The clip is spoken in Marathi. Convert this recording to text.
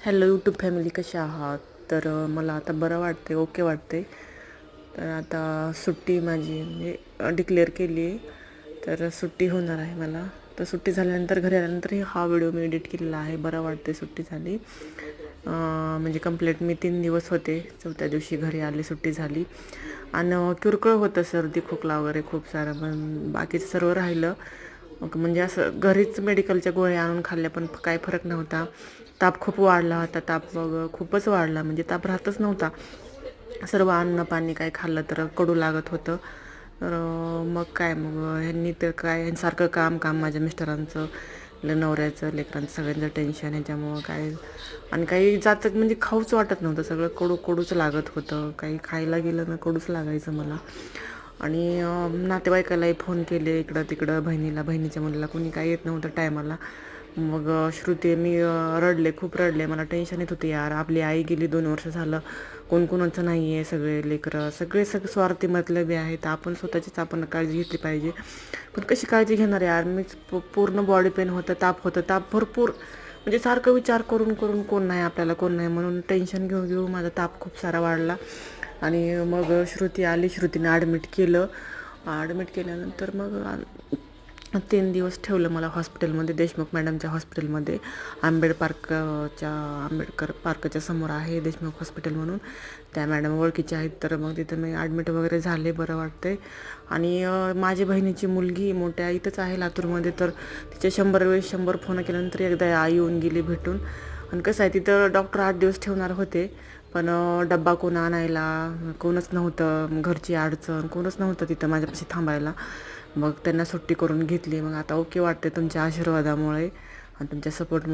हॅलो यूट्यूब फॅमिली, कशा आहात? तर मला आता बरं वाटते, ओके वाटते. तर आता सुट्टी माझी म्हणजे डिक्लेअर केली आहे, तर सुट्टी होणार आहे मला. तर सुट्टी झाल्यानंतर घरी आल्यानंतर हा व्हिडिओ मी एडिट केलेला आहे. बरं वाटते, सुट्टी झाली. म्हणजे कंप्लीट मी 3 दिवस होते. 4थ्या दिवशी घरी आले, सुट्टी झाली. आणि किरकोळ होतं, सर्दी खोकला वगैरे खूप सारं, पण बाकीचं सर्व राहिलं. म्हणजे असं घरीच मेडिकलच्या गोळ्या आणून खाल्ल्या, पण काही फरक नव्हता. ताप खूप वाढला होता. ताप खूपच वाढला, म्हणजे ताप राहतच नव्हता. सर्व अन्न पाणी काय खाल्लं तर कडू लागत होतं. तर मग ह्यांनी तर काय, सारखं काम काम माझ्या मिस्टरांचं, नवऱ्याचं, लेकरांचं, सगळ्यांचं टेन्शन ह्याच्यामुळं काय. आणि काही जातं म्हणजे खाऊच वाटत नव्हतं, सगळं कडू कडूच लागत होतं. काही खायला गेलं ना कडूच लागायचं मला. आणि नातेवाईकालाही फोन केले, इकडं तिकडं, बहिणीच्या मुलीला, कोणी काही येत नव्हतं टायमाला. मग श्रुती, मी रडले, खूप रडले. मला टेन्शन येत होते, यार आपली आई गेली, 2 वर्ष झालं, कोणकोणाचं नाही आहे. सगळे लेकरं सगळे स्वार्थी मतलबी आहेत. आपण स्वतःचीच आपण काळजी घेतली पाहिजे. पण कशी काळजी घेणार यार? मीच पूर्ण बॉडी पेन होतं, ताप होतं, ताप भरपूर, म्हणजे सारखं विचार करून करून कोण नाही आपल्याला, कोण नाही म्हणून टेन्शन घेऊ घेऊ माझा ताप खूप सारा वाढला. आणि मग श्रुती आली, श्रुतीने ॲडमिट केलं. ॲडमिट केल्यानंतर मग 3 दिवस ठेवलं मला हॉस्पिटलमध्ये, देशमुख मॅडमच्या हॉस्पिटलमध्ये. आंबेडकर पार्कच्या समोर आहे देशमुख हॉस्पिटल म्हणून. त्या मॅडम ओळखीच्या आहेत, तर मग तिथं मी ॲडमिट वगैरे झाले, बरं वाटते. आणि माझी बहिणीची मुलगी मोठ्या इथंच आहे लातूरमध्ये, तर तिचे 100 फोन केल्यानंतर एकदा आई येऊन गेली भेटून. आणि कसं आहे, तिथं डॉक्टर 8 दिवस ठेवणार होते, पण डब्बा कोण आणायला कोणच नव्हतं, घरची अडचण, कोणच नव्हतं तिथं माझ्यापाशी थांबायला. मग त्यांना सुट्टी करून घेतली. मग आता ओके वाटते तुमच्या आशीर्वादामुळे आणि तुमच्या सपोर्टमुळे.